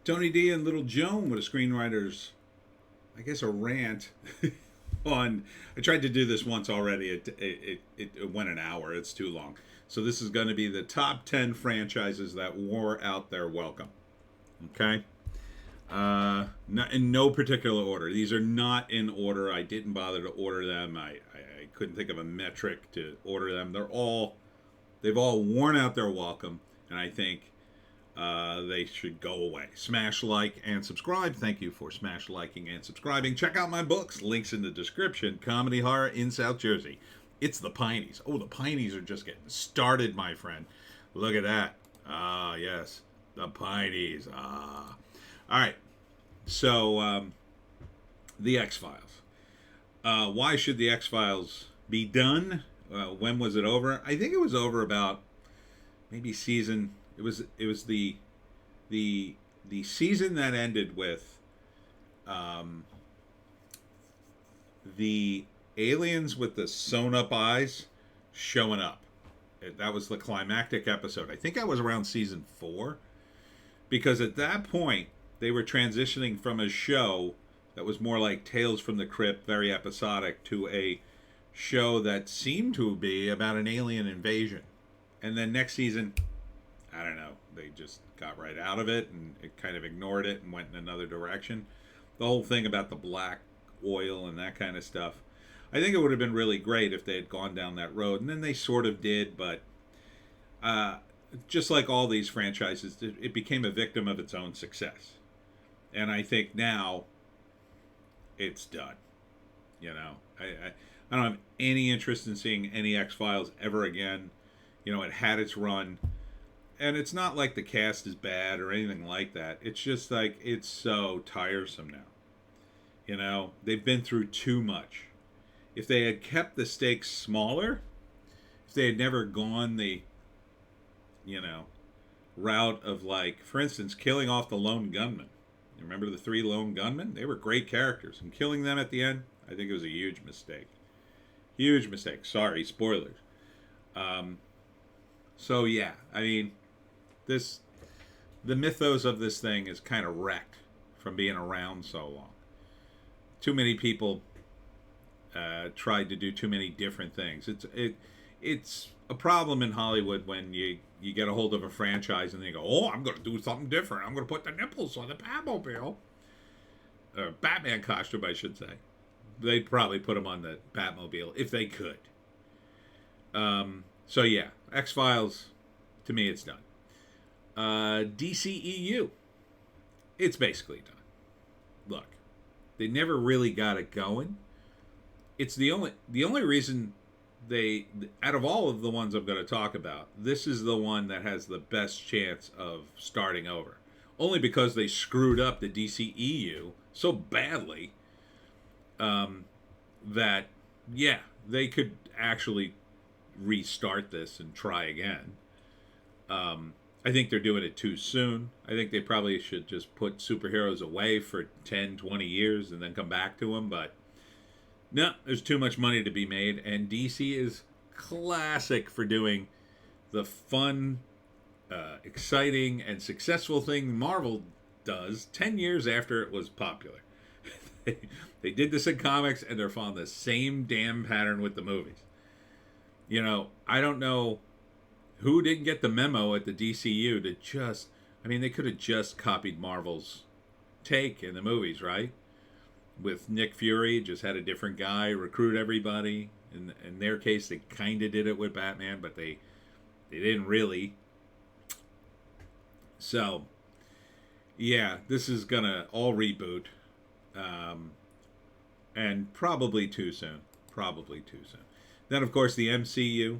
Tony D and Little Joan with a screenwriter's, I guess, a rant on. I tried to do this once already. It went an hour. It's too long. So this is going to be the top 10 franchises that wore out their welcome. Okay. Not in no particular order. These are not in order. I didn't bother to order them. I couldn't think of a metric to order them. They've all worn out their welcome, and I think they should go away. Smash like and subscribe. Thank you for smash liking and subscribing. Check out my books. Links in the description. Comedy horror in South Jersey. It's the Pineys. Oh, the Pineys are just getting started, my friend. Look at that. Ah, yes. The Pineys. Ah. All right. So, the X-Files. Why should the X-Files be done? When was it over? I think it was over about maybe season. It was the season that ended with the aliens with the sewn up eyes showing up. That was the climactic episode. I think that was around season 4, because at that point they were transitioning from a show that was more like Tales from the Crypt, very episodic, to a show that seemed to be about an alien invasion. And then next season, I don't know, they just got right out of it and it kind of ignored it and went in another direction. The whole thing about the black oil and that kind of stuff, I think it would have been really great if they had gone down that road. And then they sort of did, but just like all these franchises, it became a victim of its own success. And I think now it's done. You know, I don't have any interest in seeing any X-Files ever again. You know, it had its run. And it's not like the cast is bad or anything like that. It's just like, it's so tiresome now. You know, they've been through too much. If they had kept the stakes smaller, if they had never gone the, route of, like, for instance, killing off the lone gunman. You remember the 3 lone gunmen? They were great characters. And killing them at the end, I think it was a huge mistake. Huge mistake. Sorry, spoilers. So, yeah, I mean, the mythos of this thing is kind of wrecked from being around so long. Too many people tried to do too many different things. It's a problem in Hollywood when you get a hold of a franchise and they go, oh, I'm going to do something different. I'm going to put the nipples on the Batmobile. Or Batman costume, I should say. They'd probably put them on the Batmobile if they could. So yeah, X-Files, to me, it's done. DCEU, it's basically done. Look, they never really got it going. It's the only reason they, out of all of the ones I'm going to talk about, this is the one that has the best chance of starting over. Only because they screwed up the DCEU so badly that, yeah, they could actually restart this and try again. I think they're doing it too soon. I think they probably should just put superheroes away for 10, 20 years and then come back to them. But no, there's too much money to be made. And DC is classic for doing the fun, exciting, and successful thing Marvel does 10 years after it was popular. They did this in comics, and they're following the same damn pattern with the movies. You know, I don't know who didn't get the memo at the DCU to just, I mean, they could have just copied Marvel's take in the movies, right? With Nick Fury, just had a different guy recruit everybody. In their case, they kind of did it with Batman, but they didn't really. So, yeah, this is going to all reboot. And probably too soon. Probably too soon. Then, of course, the MCU.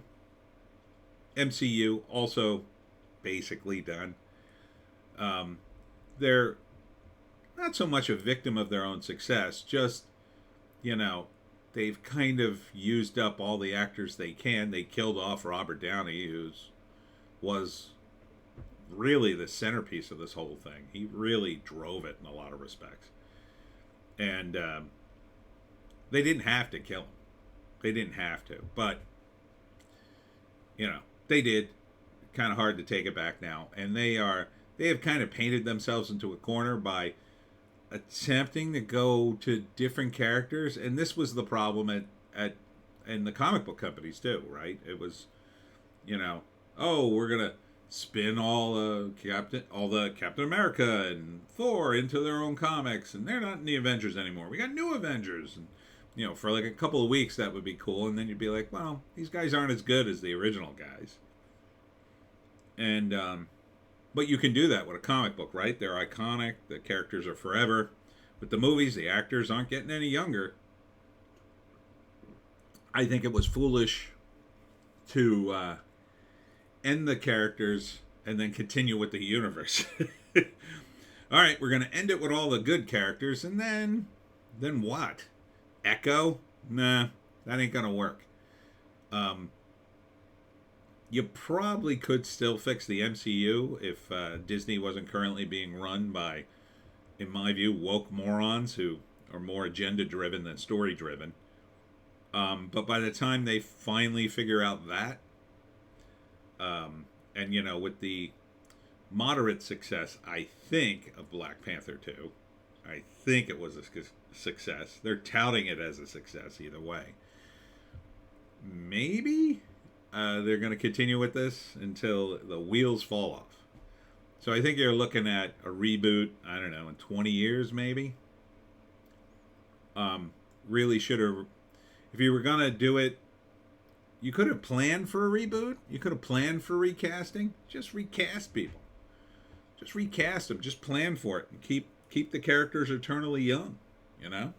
MCU also basically done. They're not so much a victim of their own success, just, they've kind of used up all the actors they can. They killed off Robert Downey, who was really the centerpiece of this whole thing. He really drove it in a lot of respects. And they didn't have to kill him. They didn't have to. But, they did. Kind of hard to take it back now. And they've they have kind of painted themselves into a corner by attempting to go to different characters, and this was the problem at in the comic book companies too, right? It was, you know, oh, we're gonna spin all the Captain America and Thor into their own comics, and they're not in the Avengers anymore. We got new Avengers, and you know, for like a couple of weeks that would be cool, and then you'd be like, well, these guys aren't as good as the original guys. And but you can do that with a comic book, right? They're iconic. The characters are forever. With the movies, the actors aren't getting any younger. I think it was foolish to end the characters and then continue with the universe. All right, we're going to end it with all the good characters, and then what? Echo? Nah, that ain't going to work. You probably could still fix the MCU if Disney wasn't currently being run by, in my view, woke morons who are more agenda-driven than story-driven. But by the time they finally figure out that, and, you know, with the moderate success, I think, of Black Panther 2, I think it was a success. They're touting it as a success either way. Maybe they're going to continue with this until the wheels fall off. So I think you're looking at a reboot, I don't know, in 20 years maybe. Really should have, if you were going to do it, you could have planned for a reboot. You could have planned for recasting. Just recast people. Just recast them. Just plan for it. And keep the characters eternally young, you know?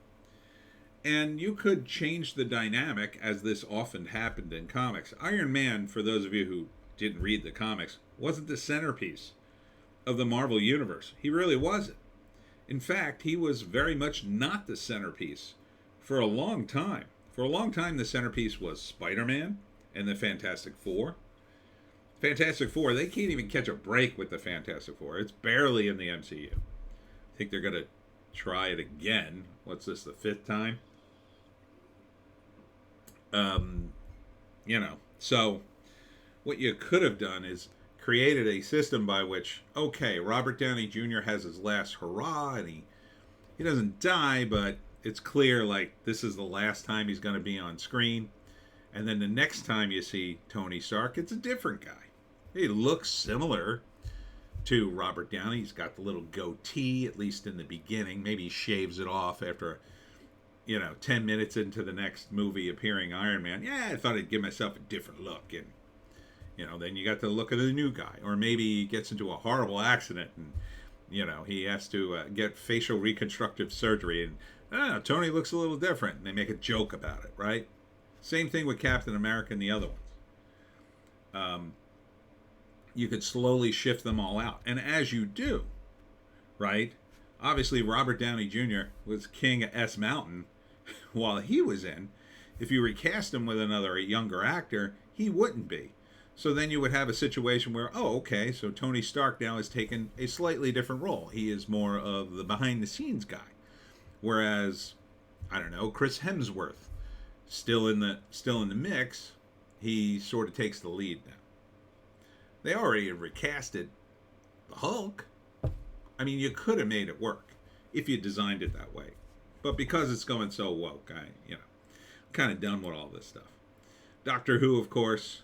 And you could change the dynamic, as this often happened in comics. Iron Man, for those of you who didn't read the comics, wasn't the centerpiece of the Marvel Universe. He really wasn't. In fact, he was very much not the centerpiece for a long time. For a long time, the centerpiece was Spider-Man and the Fantastic Four. Fantastic Four, they can't even catch a break with the Fantastic Four. It's barely in the MCU. I think they're going to try it again. What's this, the 5th time? You know, so what you could have done is created a system by which, okay, Robert Downey Jr. has his last hurrah, and he doesn't die, but it's clear, like, this is the last time he's going to be on screen. And then the next time you see Tony Stark, it's a different guy. He looks similar to Robert Downey. He's got the little goatee, at least in the beginning. Maybe he shaves it off after, 10 minutes into the next movie appearing Iron Man. Yeah, I thought I'd give myself a different look. And, then you got the look of the new guy. Or maybe he gets into a horrible accident and, he has to get facial reconstructive surgery. And Tony looks a little different. And they make a joke about it, right? Same thing with Captain America and the other ones. You could slowly shift them all out. And as you do, right? Obviously, Robert Downey Jr. was king of S Mountain while he was in. If you recast him with another younger actor, he wouldn't be. So then you would have a situation where, so Tony Stark now has taken a slightly different role. He is more of the behind-the-scenes guy. Whereas, Chris Hemsworth, still in the mix, he sort of takes the lead now. They already had recasted the Hulk. I mean, you could have made it work if you designed it that way. But because it's going so woke, I'm kind of done with all this stuff. Doctor Who, of course,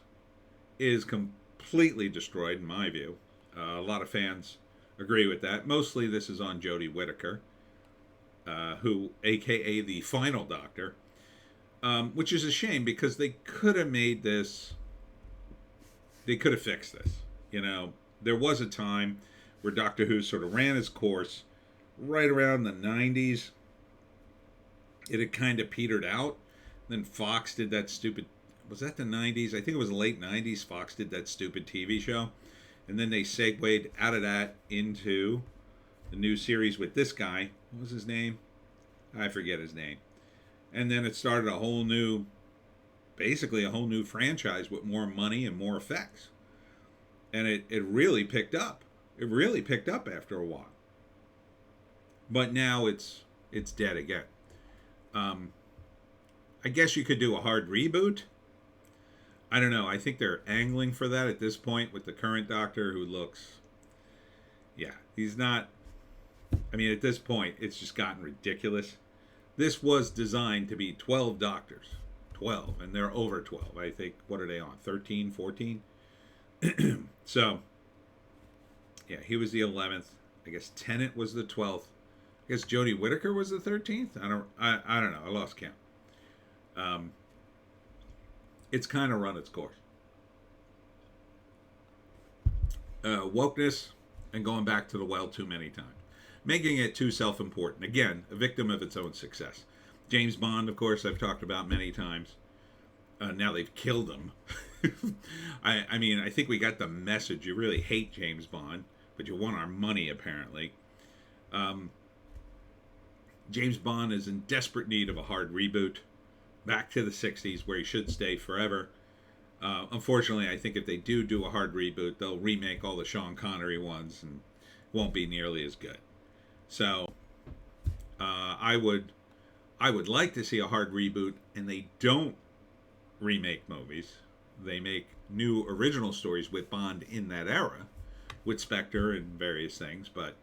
is completely destroyed, in my view. A lot of fans agree with that. Mostly this is on Jodie Whittaker, who, a.k.a. the final Doctor, which is a shame because they could have made this... They could have fixed this. There was a time where Doctor Who sort of ran its course right around the 90s. It had kind of petered out. Then Fox did that stupid... Was that the 90s? I think it was the late 90s. Fox did that stupid TV show. And then they segued out of that into the new series with this guy. What was his name? I forget his name. And then it started basically a whole new franchise with more money and more effects. And it really picked up. It really picked up after a while. But now it's dead again. I guess you could do a hard reboot. I don't know. I think they're angling for that at this point with the current Doctor who looks, Yeah, he's not. I mean, at this point, it's just gotten ridiculous. This was designed to be 12 doctors. 12, and they're over 12. I think, what are they on? 13, 14? So, yeah, he was the 11th. I guess Tennant was the 12th. I guess Jodie Whittaker was the 13th. I don't know. I lost count. It's kind of run its course. Wokeness and going back to the well too many times. Making it too self-important. Again, a victim of its own success. James Bond, of course, I've talked about many times. Now they've killed him. I mean, I think we got the message. You really hate James Bond, but you want our money, apparently. James Bond is in desperate need of a hard reboot. Back to the 60s, where he should stay forever. Unfortunately, I think if they do a hard reboot, they'll remake all the Sean Connery ones and won't be nearly as good. So, I would like to see a hard reboot, and they don't remake movies. They make new original stories with Bond in that era, with Spectre and various things. But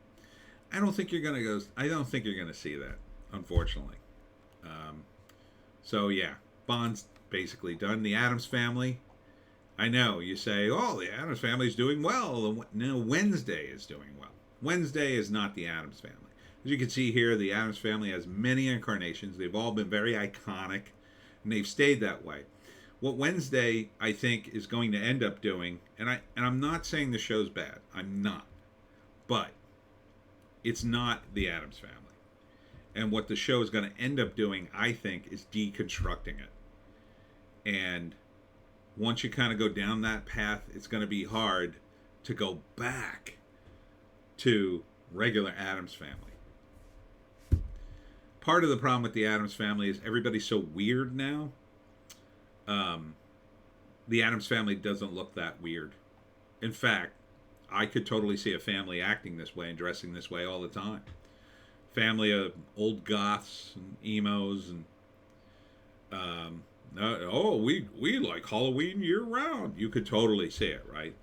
I don't think you're gonna go. I don't think you're gonna see that, unfortunately. So yeah, Bond's basically done. The Addams Family. I know you say, "Oh, the Addams Family is doing well." No, Wednesday is doing well. Wednesday is not the Addams Family. As you can see here, the Addams Family has many incarnations. They've all been very iconic, and they've stayed that way. What Wednesday, I think, is going to end up doing, and I'm not saying the show's bad. I'm not. But it's not the Addams Family. And what the show is going to end up doing, I think, is deconstructing it. And once you kind of go down that path, it's going to be hard to go back to regular Addams Family. Part of the problem with the Addams Family is everybody's so weird now. The Addams Family doesn't look that weird. In fact, I could totally see a family acting this way and dressing this way all the time. Family of old goths and emos and we like Halloween year round. You could totally see it, right?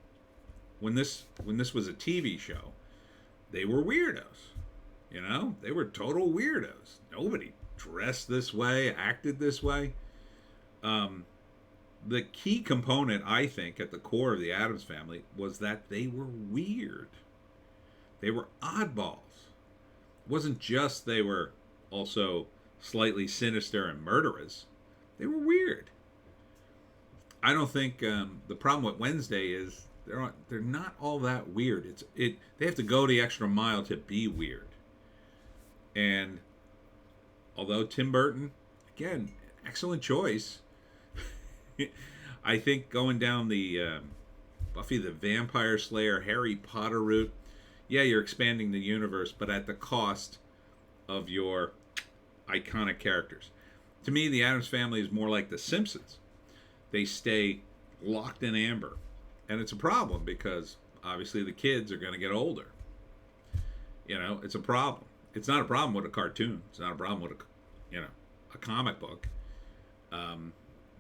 When this was a TV show, they were weirdos. You know, they were total weirdos. Nobody dressed this way, acted this way. The key component, I think, at the core of the Addams Family was that they were weird. They were oddballs. It wasn't just they were also slightly sinister and murderous. They were weird. I don't think the problem with Wednesday is they're not all that weird. They have to go the extra mile to be weird. And although Tim Burton, again, excellent choice. I think going down the Buffy the Vampire Slayer, Harry Potter route, yeah, you're expanding the universe, but at the cost of your iconic characters. To me, the Addams Family is more like the Simpsons. They stay locked in amber. And it's a problem because obviously the kids are going to get older. You know, it's a problem. It's not a problem with a cartoon. It's not a problem with a comic book.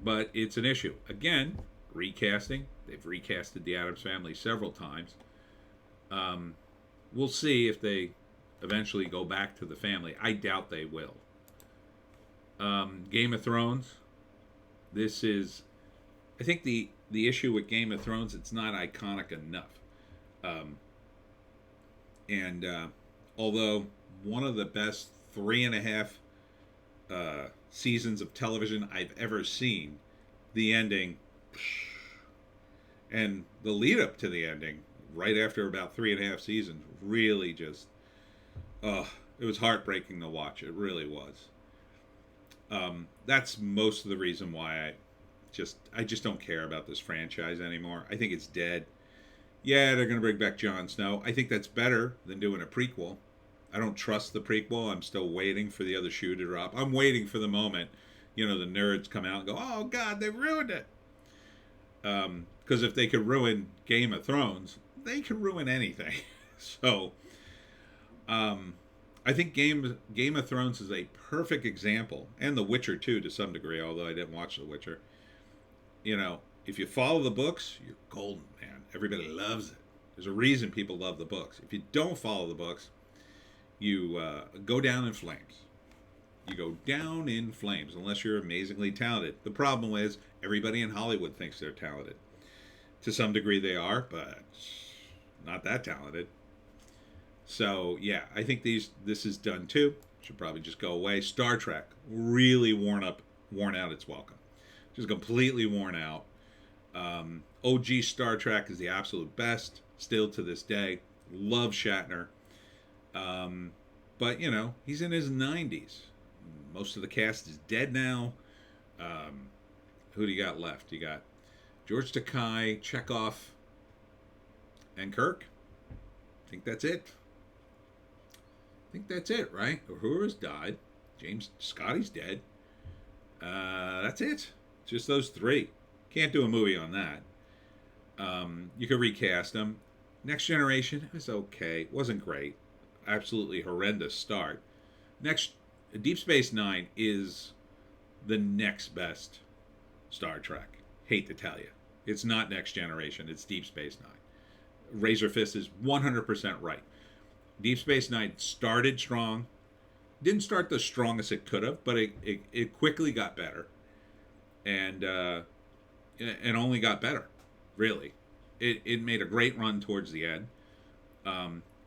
But it's an issue. Again, recasting. They've recasted the Addams Family several times. We'll see if they eventually go back to the family. I doubt they will. Game of Thrones. This is, I think the issue with Game of Thrones, it's not iconic enough. Although one of the best 3.5 seasons of television I've ever seen, the ending and the lead up to the ending, right after about 3.5 seasons, really just, it was heartbreaking to watch. It really was. That's most of the reason why I just don't care about this franchise anymore. I think it's dead. Yeah, they're going to bring back Jon Snow. I think that's better than doing a prequel. I don't trust the prequel. I'm still waiting for the other shoe to drop. I'm waiting for the moment, the nerds come out and go, oh, God, they ruined it. Because if they could ruin Game of Thrones, they could ruin anything. So, I think Game of Thrones is a perfect example, and The Witcher too, to some degree, although I didn't watch The Witcher. If you follow the books, you're golden, man. Everybody loves it. There's a reason people love the books. If you don't follow the books, you go down in flames. You go down in flames unless you're amazingly talented. The problem is everybody in Hollywood thinks they're talented. To some degree they are, but not that talented. So yeah, I think this is done too. Should probably just go away. Star Trek really worn out its welcome. Just completely worn out. OG Star Trek is the absolute best, still to this day. Love Shatner. But, he's in his 90s. Most of the cast is dead now. Who do you got left? You got George Takei, Chekhov, and Kirk. I think that's it. Right? Uhura's died. James Scotty's dead. That's it. Just those three. Can't do a movie on that. You could recast them. Next Generation, it was okay. It wasn't great. Absolutely horrendous start. Deep Space Nine is the next best Star Trek. Hate to tell you. It's not Next Generation. It's Deep Space Nine. Razor Fist is 100% right. Deep Space Nine started strong. Didn't start the strongest it could have, but it quickly got better. And it only got better, really. It made a great run towards the end.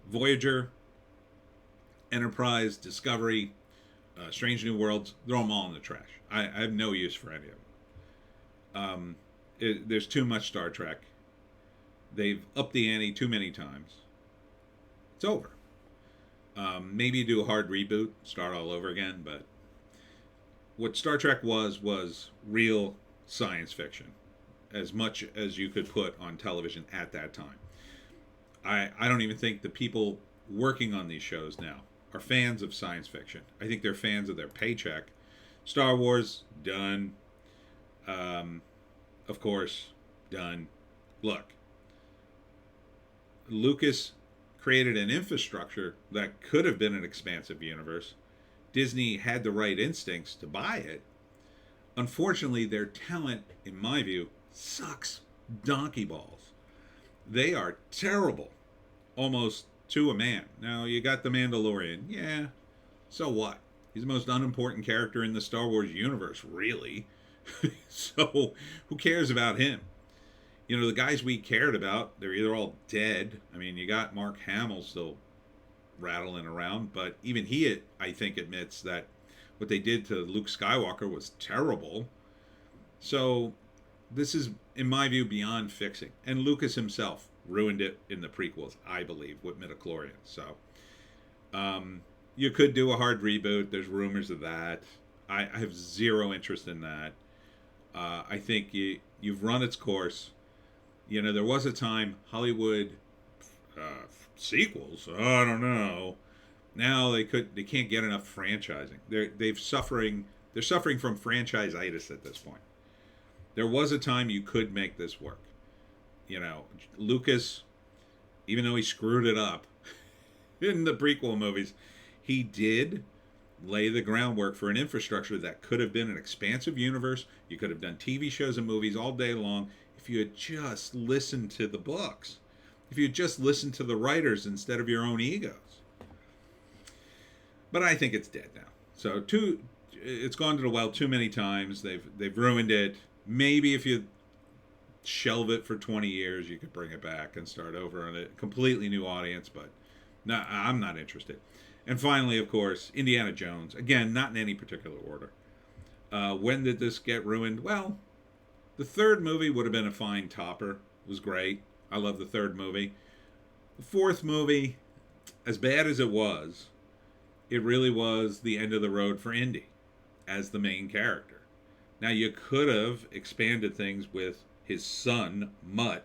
Voyager, Enterprise, Discovery, Strange New Worlds, throw them all in the trash. I have no use for any of them. There's too much Star Trek. They've upped the ante too many times. It's over. Maybe do a hard reboot, start all over again, but what Star Trek was real science fiction, as much as you could put on television at that time. I don't even think the people working on these shows now are fans of science fiction. I think they're fans of their paycheck. Star Wars, done. Of course, done. Look, Lucas created an infrastructure that could have been an expansive universe. Disney had the right instincts to buy it. Unfortunately, their talent, in my view, sucks donkey balls. They are terrible, almost to a man. Now, you got the Mandalorian. Yeah, so what? He's the most unimportant character in the Star Wars universe, really. So, who cares about him? The guys we cared about, they're either all dead. I mean, you got Mark Hamill still rattling around, but even he, I think, admits that what they did to Luke Skywalker was terrible. So, this is, in my view, beyond fixing. And Lucas himself ruined it in the prequels, I believe, with midichlorians. So, you could do a hard reboot. There's rumors of that. I have zero interest in that. I think you've run its course. There was a time Hollywood sequels. I don't know. Now they can't get enough franchising. They're suffering from franchise-itis at this point. There was a time you could make this work. Lucas, even though he screwed it up in the prequel movies, he did lay the groundwork for an infrastructure that could have been an expansive universe. You could have done TV shows and movies all day long if you had just listened to the books. If you had just listened to the writers instead of your own egos. But I think it's dead now. So it's gone to the well too many times. They've ruined it. Maybe if you shelve it for 20 years, you could bring it back and start over on a completely new audience. But no, I'm not interested. And finally, of course, Indiana Jones. Again, not in any particular order. When did this get ruined? Well, the third movie would have been a fine topper. It was great. I love the third movie. The fourth movie, as bad as it was, it really was the end of the road for Indy as the main character. Now, you could have expanded things with his son, Mutt.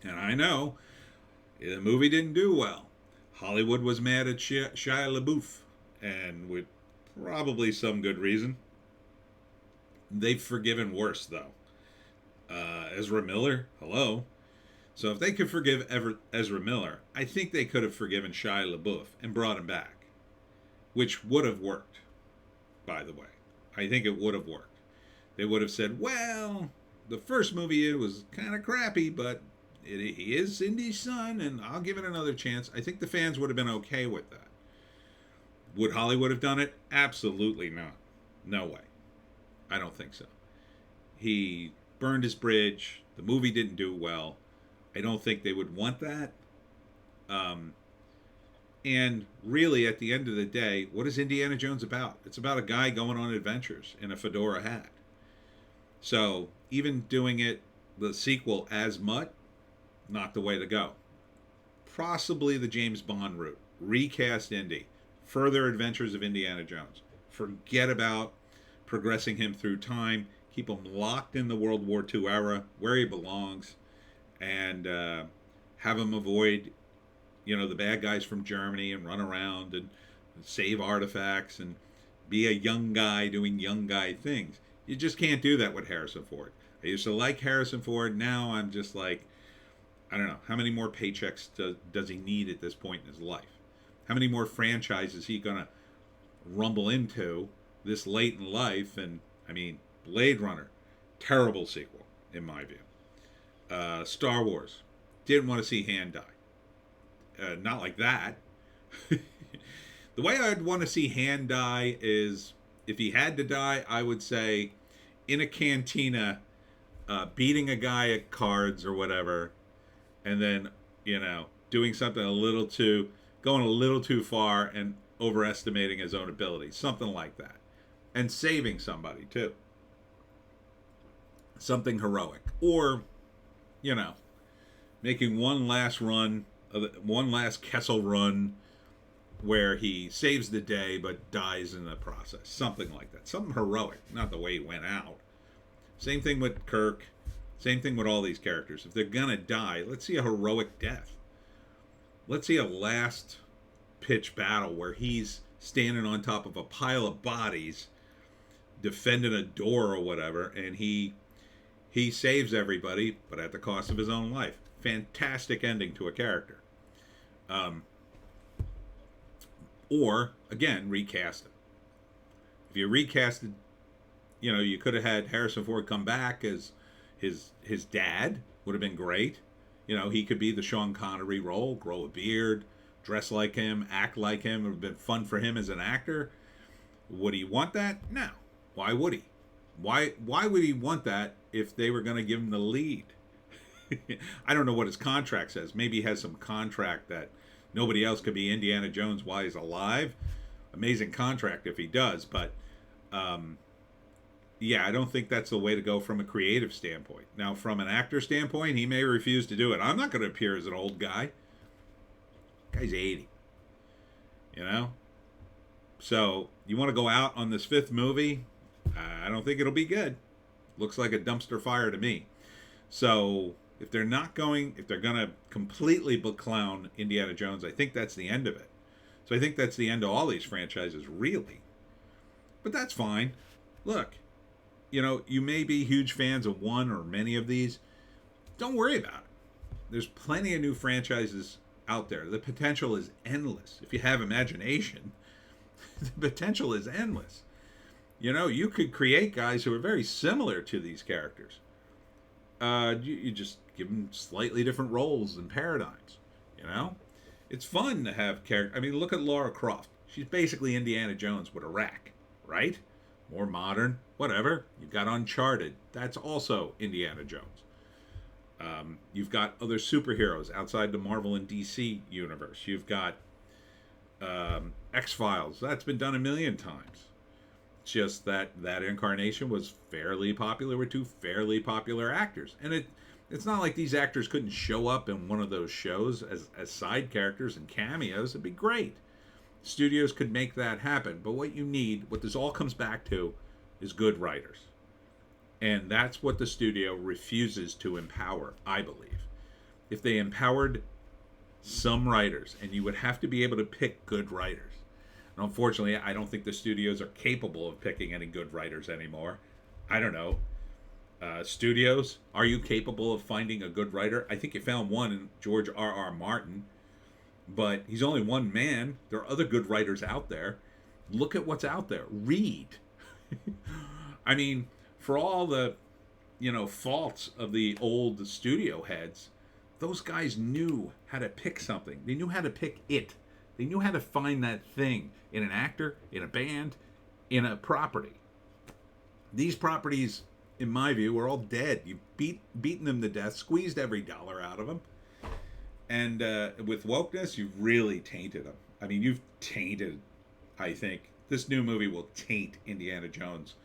And I know, the movie didn't do well. Hollywood was mad at Shia LaBeouf, and with probably some good reason. They've forgiven worse, though. Ezra Miller, hello. So if they could forgive Ezra Miller, I think they could have forgiven Shia LaBeouf and brought him back, which would have worked, by the way. I think it would have worked. They would have said, well, the first movie it was kind of crappy, but he is Indy's son, and I'll give it another chance. I think the fans would have been okay with that. Would Hollywood have done it? Absolutely not. No way. I don't think so. He burned his bridge. The movie didn't do well. I don't think they would want that. And really, at the end of the day, what is Indiana Jones about? It's about a guy going on adventures in a fedora hat. So even doing it, the sequel, as Mutt, not the way to go. Possibly the James Bond route. Recast Indy. Further adventures of Indiana Jones. Forget about progressing him through time. Keep him locked in the World War II era, where he belongs, and have him avoid, the bad guys from Germany and run around and save artifacts and be a young guy doing young guy things. You just can't do that with Harrison Ford. I used to like Harrison Ford. Now I'm just like, I don't know. How many more paychecks does he need at this point in his life? How many more franchises is he going to rumble into this late in life? And, I mean, Blade Runner, terrible sequel, in my view. Star Wars, didn't want to see Han die. Not like that. The way I'd want to see Han die is, if he had to die, I would say in a cantina, beating a guy at cards or whatever, and then, doing something going a little too far and overestimating his own abilities. Something like that. And saving somebody, too. Something heroic. Or, making one last Kessel run where he saves the day but dies in the process. Something like that. Something heroic, not the way he went out. Same thing with Kirk. Same thing with all these characters. If they're gonna die, let's see a heroic death. Let's see a last pitch battle where he's standing on top of a pile of bodies, defending a door or whatever, and he saves everybody, but at the cost of his own life. Fantastic ending to a character. Or, again, recast him. If you recasted, you could have had Harrison Ford come back as his dad. Would have been great. He could be the Sean Connery role, grow a beard, dress like him, act like him. It would have been fun for him as an actor. Would he want that? No. Why would he? Why would he want that if they were going to give him the lead? I don't know what his contract says. Maybe he has some contract that nobody else could be Indiana Jones while he's alive. Amazing contract if he does, but yeah, I don't think that's the way to go from a creative standpoint. Now, from an actor standpoint, he may refuse to do it. I'm not going to appear as an old guy. Guy's 80. So, you want to go out on this fifth movie? I don't think it'll be good. Looks like a dumpster fire to me. So, if they're going to completely clown Indiana Jones, I think that's the end of it. So I think that's the end of all these franchises, really. But that's fine. Look, you may be huge fans of one or many of these. Don't worry about it. There's plenty of new franchises out there. The potential is endless. If you have imagination, the potential is endless. You could create guys who are very similar to these characters. You just give them slightly different roles and paradigms. It's fun to have characters. I mean, look at Lara Croft. She's basically Indiana Jones with a rack, right? More modern, whatever. You've got Uncharted. That's also Indiana Jones. You've got other superheroes outside the Marvel and DC universe. You've got X-Files. That's been done a million times. It's just that incarnation was fairly popular with two fairly popular actors. And it's not like these actors couldn't show up in one of those shows as side characters and cameos. It'd be great. Studios could make that happen. But what this all comes back to, is good writers. And that's what the studio refuses to empower, I believe. If they empowered some writers, and you would have to be able to pick good writers. And unfortunately, I don't think the studios are capable of picking any good writers anymore. I don't know. Studios, are you capable of finding a good writer? I think you found one in George R.R. Martin. But he's only one man. There are other good writers out there. Look at what's out there. Read. I mean, for all the, faults of the old studio heads, those guys knew how to pick something. They knew how to pick it. They knew how to find that thing in an actor, in a band, in a property. These properties, in my view, are all dead. You've beaten them to death, squeezed every dollar out of them. And with wokeness, you've really tainted them. I mean, you've tainted, I think, this new movie will taint Indiana Jones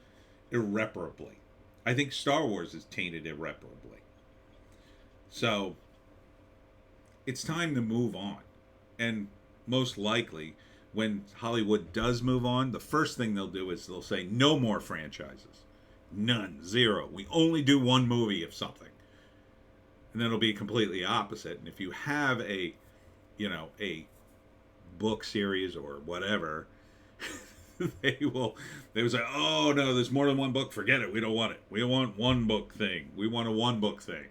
irreparably. I think Star Wars is tainted irreparably. So, it's time to move on. And most likely, when Hollywood does move on, the first thing they'll do is they'll say, no more franchises. None. Zero. We only do one movie of something. And then it'll be completely opposite. And if you have a book series or whatever, they will say, oh no, there's more than one book. Forget it. We don't want it. We don't want one book thing. We want a one book thing.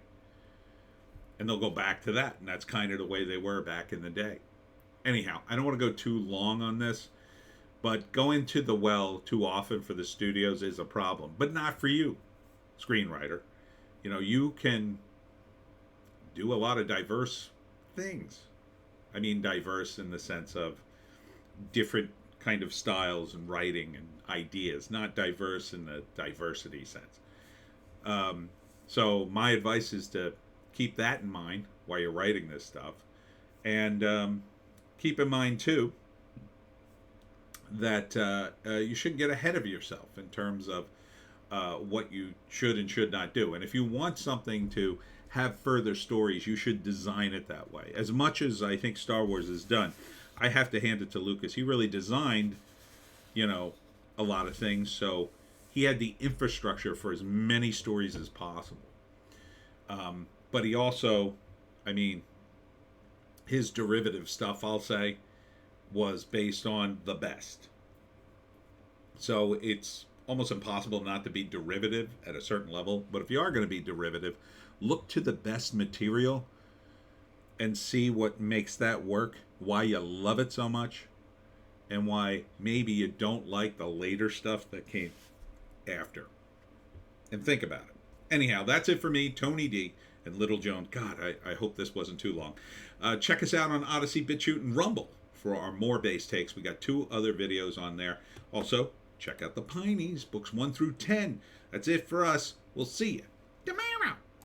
And they'll go back to that. And that's kind of the way they were back in the day. Anyhow, I don't want to go too long on this, but going to the well too often for the studios is a problem. But not for you, screenwriter. You can do a lot of diverse things. I mean diverse in the sense of different kind of styles and writing and ideas, not diverse in the diversity sense. So my advice is to keep that in mind while you're writing this stuff. And keep in mind, too, that you shouldn't get ahead of yourself in terms of what you should and should not do. And if you want something to have further stories, you should design it that way. As much as I think Star Wars is done, I have to hand it to Lucas. He really designed, a lot of things. So he had the infrastructure for as many stories as possible. But he also, his derivative stuff, I'll say, was based on the best. So it's almost impossible not to be derivative at a certain level. But if you are going to be derivative, look to the best material and see what makes that work, why you love it so much, and why maybe you don't like the later stuff that came after. And think about it. Anyhow, that's it for me, Tony D. and Little Joan. God, I hope this wasn't too long. Check us out on Odysee, Bitchute, and Rumble for our more base takes. We got 2 other videos on there. Also, check out the Pineys, books 1 through 10. That's it for us. We'll see you